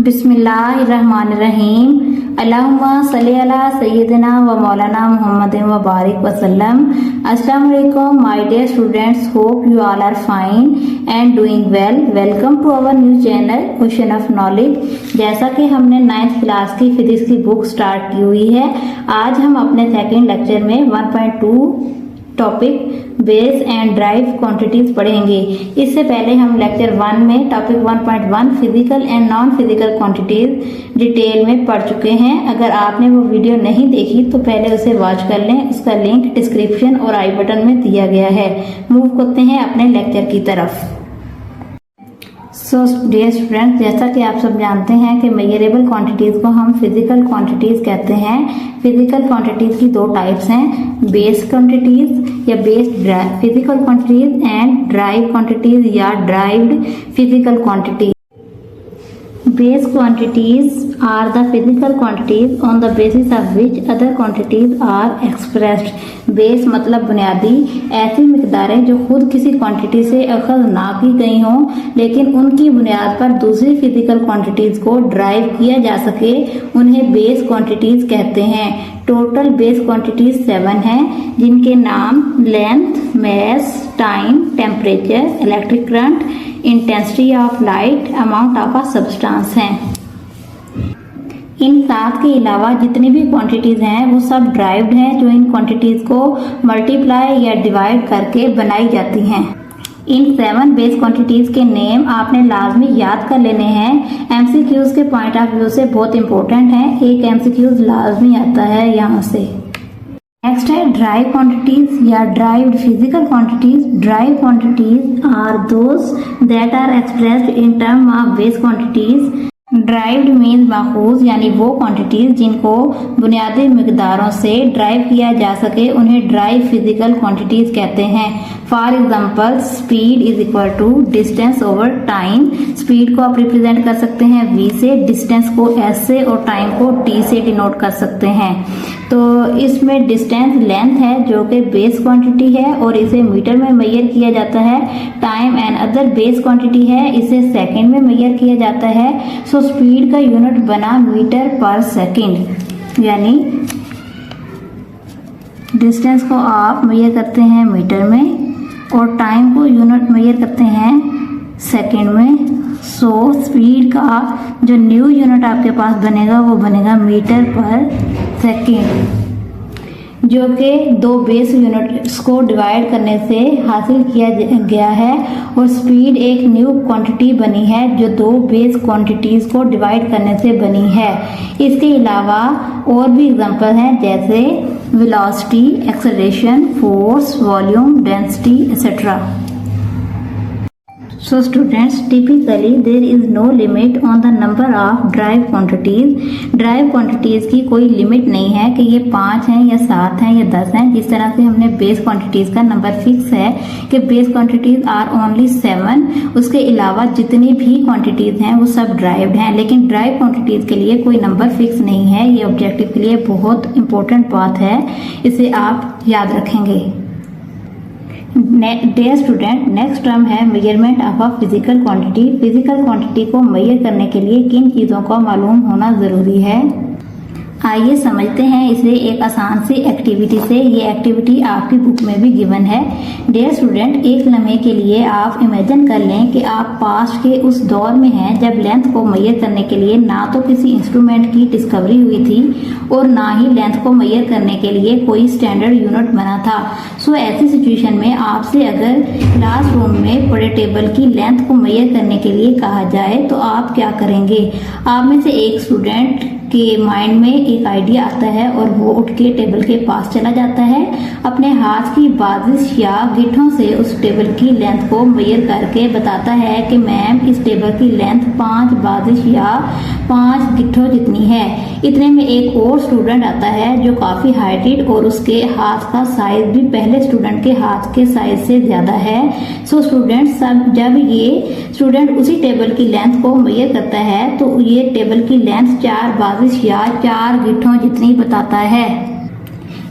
बिस्मिल्लाहिर्रहमानिर्रहीम। अल्लाहुम्मा सल्ली अला सय्यिदिना व मौलाना मुहम्मदिन व बारिक वसल्लम। अस्सलाम वालेकुम my dear students, hope you all are fine and doing well. Welcome to our new channel ocean of knowledge. जैसा कि हमने 9th क्लास की फिजिक्स की बुक स्टार्ट की हुई है, आज हम अपने सेकेंड लेक्चर में 1.2 topic base and derive quantities पढ़ेंगे। इससे पहले हम लेक्चर 1 में topic 1.1 physical and non physical quantities detail में पढ़ चुके हैं। अगर आपने वो वीडियो नहीं देखी तो पहले उसे वॉच कर लें, उसका लिंक डिस्क्रिप्शन और आई बटन में दिया गया है। मूव करते हैं अपने लेक्चर की तरफ। सो डियर स्टूडेंट, जैसा कि आप सब जानते हैं कि मेजरेबल क्वांटिटीज को हम फिजिकल क्वांटिटीज कहते हैं। फिजिकल क्वांटिटीज की दो टाइप्स हैं, बेस क्वांटिटीज या base physical quantities and derive quantities या derived physical quantities. Base quantities are the physical quantities on the basis of which other quantities are expressed. Base मतलब बुनियादी, ऐसी मिकदारें जो खुद किसी क्वांटिटी से अखज़ ना की गई हों लेकिन उनकी बुनियाद पर दूसरी फिजिकल क्वांटिटीज को ड्राइव किया जा सके, उन्हें बेस क्वांटिटीज कहते हैं। टोटल बेस क्वांटिटीज 7 हैं, जिनके नाम length, mass, time, temperature, electric current, intensity of light, amount of a substance हैं। इन 7 के अलावा जितनी भी क्वांटिटीज हैं वो सब ड्राइव्ड हैं, जो इन क्वांटिटीज को मल्टीप्लाई या डिवाइड करके बनाई जाती हैं। इन 7 बेस क्वांटिटीज के नेम आपने लाजमी याद कर लेने हैं। एमसीक्यूज के पॉइंट ऑफ व्यू से बहुत इंपॉर्टेंट है, एक एमसीक्यूज लाजमी आता है यहाँ से। नेक्स्ट है ड्राइव क्वांटिटीज या derived physical quantities. Derive quantities are those that are expressed in term of base quantities. Derived means माखूज, यानी वो क्वांटिटीज जिनको बुनियादी मिकदारों से ड्राइव किया जा सके, उन्हें ड्राइव फिजिकल क्वांटिटीज कहते हैं। For example, speed is equal to distance over time. Speed को आप रिप्रेजेंट कर सकते हैं v से, डिस्टेंस को s से और टाइम को t से डिनोट कर सकते हैं। तो इसमें डिस्टेंस लेंथ है जो कि बेस क्वांटिटी है और इसे मीटर में मेजर किया जाता है। Time and other base quantity है, इसे सेकंड में मेजर किया जाता है। सो स्पीड का यूनिट बना मीटर पर सेकंड, यानी डिस्टेंस को आप मेजर करते हैं मीटर में और टाइम को यूनिट मेजर करते हैं सेकंड में। सो स्पीड का जो न्यू यूनिट आपके पास बनेगा वो बनेगा मीटर पर सेकंड, जो कि दो बेस यूनिट्स को डिवाइड करने से हासिल किया गया है। और स्पीड एक न्यू क्वांटिटी बनी है जो दो बेस क्वांटिटीज को डिवाइड करने से बनी है। इसके अलावा और भी एग्जांपल हैं, जैसे velocity, acceleration, force, volume, density etcetera. So students, typically there is no limit on the number of drive quantities. Drive quantities की कोई लिमिट नहीं है कि ये 5 हैं या 7 हैं या 10 हैं। जिस तरह से हमने बेस क्वांटिटीज का नंबर फिक्स है कि बेस क्वांटिटीज आर ओनली 7, उसके अलावा जितनी भी क्वांटिटीज हैं वो सब ड्राइव्ड हैं। लेकिन ड्राइव क्वांटिटीज के लिए कोई नंबर फिक्स नहीं है। ये ऑब्जेक्टिव के लिए बहुत इंपॉर्टेंट बात है, इसे आप याद रखेंगे। डियर स्टूडेंट, नेक्स्ट टर्म है measurement of a physical quantity. Physical quantity को मेजर करने के लिए किन चीज़ों का मालूम होना ज़रूरी है, आइए समझते हैं इसे एक आसान सी एक्टिविटी से। ये एक्टिविटी आपकी बुक में भी गिवन है। डियर स्टूडेंट, एक लम्हे के लिए आप इमेजिन कर लें कि आप पास्ट के उस दौर में हैं जब लेंथ को मेजर करने के लिए ना तो किसी इंस्ट्रूमेंट की डिस्कवरी हुई थी और ना ही लेंथ को मेजर करने के लिए कोई स्टैंडर्ड यूनिट बना था। सो ऐसी सिचुएशन में आपसे अगर क्लासरूम में पड़े टेबल की लेंथ को मेजर करने के लिए कहा जाए तो आप क्या करेंगे? आप में से एक स्टूडेंट के माइंड में एक आइडिया आता है और वो उठ के टेबल के पास चला जाता है, अपने हाथ की बाजिश या गिट्ठों से उस टेबल की लेंथ को मेजर करके बताता है कि मैम इस टेबल की लेंथ 5 बाजिश या 5 गिट्ठों जितनी है। इतने में एक और स्टूडेंट आता है जो काफ़ी हाइटेड और उसके हाथ का साइज भी पहले स्टूडेंट के हाथ के साइज से ज़्यादा है। सो स्टूडेंट जब ये स्टूडेंट उसी टेबल की लेंथ को मेजर करता है तो ये टेबल की लेंथ 4 बाजिश या 4 गिट्ठों जितनी बताता है।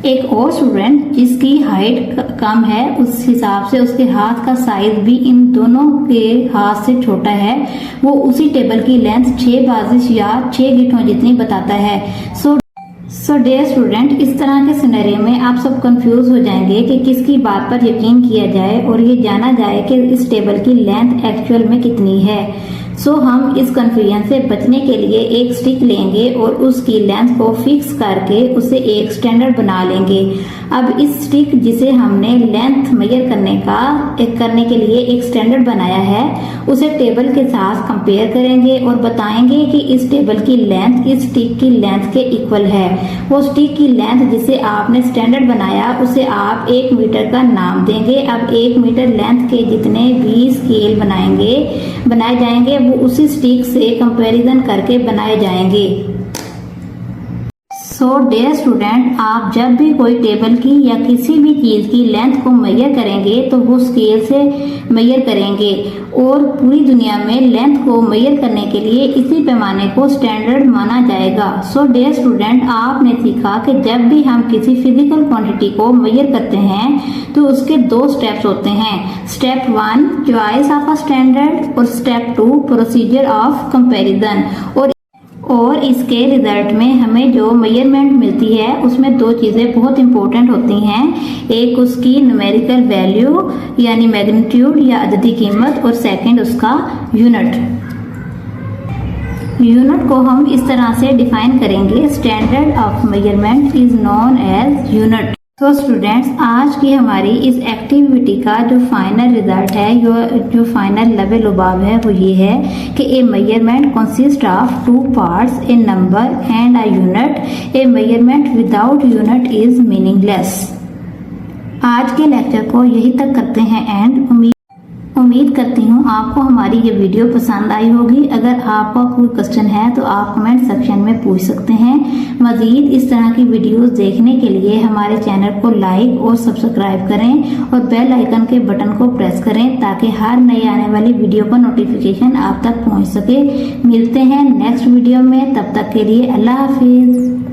एक और स्टूडेंट जिसकी हाइट कम है, उस हिसाब से उसके हाथ का साइज भी इन दोनों के हाथ से छोटा है, वो उसी टेबल की लेंथ 6 बाजिश या 6 गिठों जितनी बताता है। सो डियर स्टूडेंट, इस तरह के सिनेरियो में आप सब कंफ्यूज हो जाएंगे कि किसकी बात पर यकीन किया जाए और ये जाना जाए कि इस टेबल की लेंथ एक्चुअल में कितनी है। सो हम इस कंफ्यूजन से बचने के लिए एक स्टिक लेंगे और उसकी लेंथ को फिक्स करके उसे एक स्टैंडर्ड बना लेंगे। अब इस स्टिक जिसे हमने लेंथ मेजर करने के लिए एक स्टैंडर्ड बनाया है, उसे टेबल के साथ कंपेयर करेंगे और बताएंगे कि इस टेबल की लेंथ इस स्टिक की लेंथ के इक्वल है। वो स्टिक की लेंथ जिसे आपने स्टैंडर्ड बनाया उसे आप 1 मीटर का नाम देंगे। अब 1 मीटर लेंथ के जितने भी स्केल बनाए जाएंगे वो उसी स्टिक से कंपैरिजन करके बनाए जाएंगे। सो डियर स्टूडेंट, आप जब भी कोई टेबल की या किसी भी चीज की लेंथ को मेजर करेंगे तो वो स्केल से मेजर करेंगे और पूरी दुनिया में लेंथ को मेजर करने के लिए इसी पैमाने को स्टैंडर्ड माना जाएगा। सो डियर स्टूडेंट, आपने सीखा कि जब भी हम किसी फिजिकल क्वांटिटी को मेजर करते हैं तो उसके 2 स्टेप्स होते हैं। Step 1 choice of a standard और स्टेप 2 प्रोसीजर ऑफ कंपैरिजन। और इसके रिजल्ट में हमें जो मेजरमेंट मिलती है उसमें 2 चीजें बहुत इंपॉर्टेंट होती हैं। एक उसकी न्यूमेरिकल वैल्यू यानी मैग्नीट्यूड या अददी कीमत, और सेकंड उसका यूनिट। यूनिट को हम इस तरह से डिफाइन करेंगे, standard of measurement is known as unit. तो स्टूडेंट्स, आज की हमारी इस एक्टिविटी का जो फाइनल रिजल्ट है, जो फाइनल लेवल लुबाब है, वो ये है कि a measurement consist of 2 parts, a number and a unit. A measurement without unit is meaningless. आज के लेक्चर को यही तक करते हैं एंड उम्मीद करती हूँ आपको हमारी ये वीडियो पसंद आई होगी। अगर आपका कोई क्वेश्चन है तो आप कमेंट सेक्शन में पूछ सकते हैं। मजीद इस तरह की वीडियोस देखने के लिए हमारे चैनल को लाइक और सब्सक्राइब करें और बेल आइकन के बटन को प्रेस करें ताकि हर नई आने वाली वीडियो का नोटिफिकेशन आप तक पहुँच सके। मिलते हैं नेक्स्ट वीडियो में, तब तक के लिए अल्लाह हाफिज।